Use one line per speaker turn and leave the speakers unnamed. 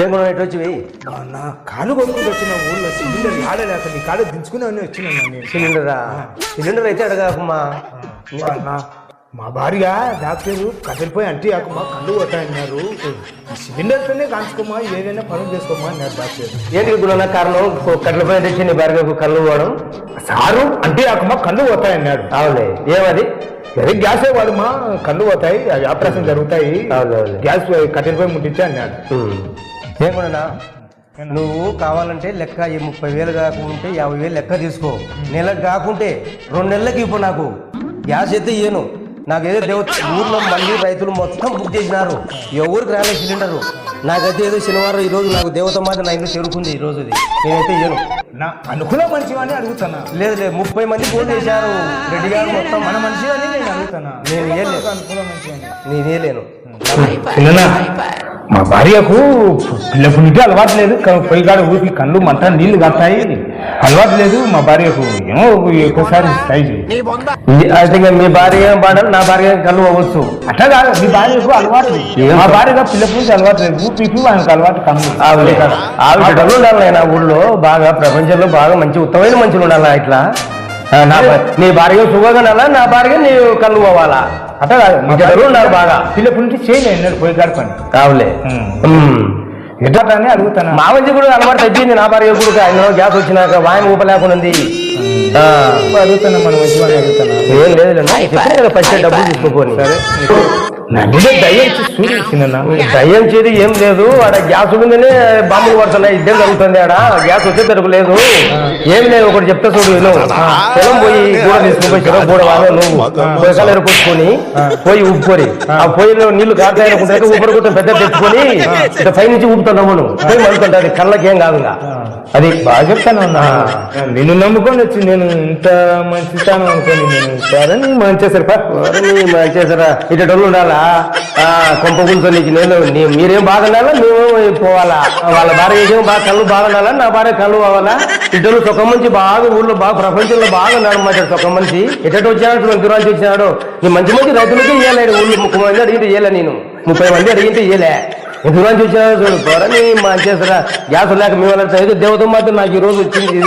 ఏం కూడా ఎటు వచ్చి వెయ్యి
నా కాలు కొనుక్కుంటూ వచ్చిన ఊళ్ళో సిలిండర్ ఆడలేక నీ కాలు దించుకుని వచ్చినాను నేను.
సిలిండర్ అయితే అడగాకమ్మా.
అన్నా మా భార్య డాక్టర్ కదిలిపోయి అంటే ఆకమ్మా కళ్ళు పోతాయన్నారు. సిలిండర్తోనే కాంచుకోమా ఏదైనా పనులు చేసుకోమా అన్నారు డాక్టర్.
ఏంటి గుణ కారణం కట్లపై తెచ్చి నీ భార్యకు కళ్ళు పోవడం?
సారు అంటే ఆకమ్మా కళ్ళు పోతాయన్నాడు.
అవునే ఏమది?
అదే గ్యాస్ వాడమ్మా కళ్ళు పోతాయి, అవి ఆపరేషన్ జరుగుతాయి, గ్యాస్ కట్టెలపై ముట్టించే అన్నాడు.
ఏం కూడా నువ్వు కావాలంటే లెక్క 30,000 కాకుంటే 50,000 లెక్క తీసుకో. నెలకు కాకుంటే 2 నెలలకి ఇప్పుడు నాకు గ్యాస్ అయితే ఇయ్యను. నాకేదో ఊర్లో మళ్ళీ రైతులు మొత్తం బుక్ చేసినారు, ఎవరికి రాలేదు సిలిండరు. నాకైతే ఏదో శనివారం ఈరోజు నాకు దేవత మాట నా ఇంట్లో చేరుకుంది ఈ రోజు. నేనైతే ఇయ్యను.
నా అనుకూల మనిషి అని అడుగుతానా?
లేదు 30 మంది ఫోన్ చేశారు, రెడ్డి గారు మొత్తం
మన మనిషి అని నేను అడుగుతానా?
నేను ఏలేదు,
అనుకూల మనిషి అని
నేనేలేను.
మా భార్యకు పిల్ల పుణ్యకి అలవాటు లేదు, పొయ్యిగాడ ఊపి కళ్ళు మంట నీళ్లు కట్టాయి, అలవాటు లేదు మా భార్యకు. ఏమో ఒక్కోసారి సైజు
అయితే మీ భార్య పాడాలి, నా భార్య కళ్ళు అవ్వచ్చు.
అట్లా కాదు, మీ భార్యకు అలవాటు, మా భార్యగా పిల్ల పుణ్యకి అలవాటు లేదు, ఊపికి ఆయనకు అలవాటు కన్ను.
ఆవిడ డబ్బులు ఉండాలి నా ఊళ్ళో, బాగా ప్రపంచంలో బాగా మంచి ఉత్తమైన మనుషులు ఉండాలా. ఇట్లా నీ భార్య సుఖంగా నా భార్య నీ కళ్ళు పోవాలా? అట్లా కాదు, ఉన్నారు బాగా
పిల్ల పుణ్యకి చేయలేదు పొయ్యిగాడ పని
కావులే.
ఎట్లా అని అడుగుతాను.
మా మంచి కూడా అలవాటు తగ్గింది, నా భార్య కూడా అందులో గ్యాస్ వచ్చినాక వాయం ఊపలేకున్నది.
అడుగుతాను మన మంచి వాడిని అడుగుతాను.
ఏం లేదు ఫస్ట్ డబ్బులు తీసుకోపోని.
సరే
దయ్యం చేది ఏం లేదు, ఆడ గ్యాస్ ఉందనే బాంబులు పడుతున్నాయి, ఇద్దరు జరుగుతుంది. ఆడ గ్యాస్ వచ్చే దొరకలేదు. ఏం లేదు, ఒకటి చెప్తా చూడు. పొలం పోయి గూడ తీసుకుపోయి చెరువు గూడ వాళ్ళు నువ్వు పొయ్యకాలు ఎరుకొచ్చుకొని పోయి ఉప్పుకొని ఆ పొయ్యిలో నీళ్లు కాటాయనుకుంటే ఊపరి కూడా పెద్ద తెచ్చుకొని పై నుంచి ఊపుతున్నావు నువ్వు పోయి మలుతుంటది, కళ్ళకేం కాదు. అది
బాగా చెప్తాను. నిన్ను నమ్ముకొని వచ్చి నేను ఇంత మంచితాను అనుకోని నేను సరే
మంచేసరా ఇటోళ్ళు ఉండాలా. కొంప గుంతో నీకు మీరేం బాగుండాలా, మేము పోవాలా. వాళ్ళ భార్య ఏమో బాగా కళ్ళు బాగుండాలా, నా భార్య కళ్ళు పోవాలా. ఇటోళ్ళు సొక్క మంచి బాగా ఊళ్ళో బాగా ప్రపంచంలో బాగా ఉన్నాడు మాట సొక్క మనిషి. ఎటో వచ్చాడు దూరానికి వచ్చినాడు. నీ మంచి మంచి రైతులకి ఇయ్యలేడు. ఊళ్ళో 30 మంది అడిగితే ఇయ్యలే, నేను 30 మంది అడిగితే ఇయ్యలే. దూరానికి వచ్చినాడు చూడు పోరా నీ మంచేసరా. గ్యాస్ లేక మీ వాళ్ళ దేవత మాత్రం నాకు ఈ రోజు వచ్చింది.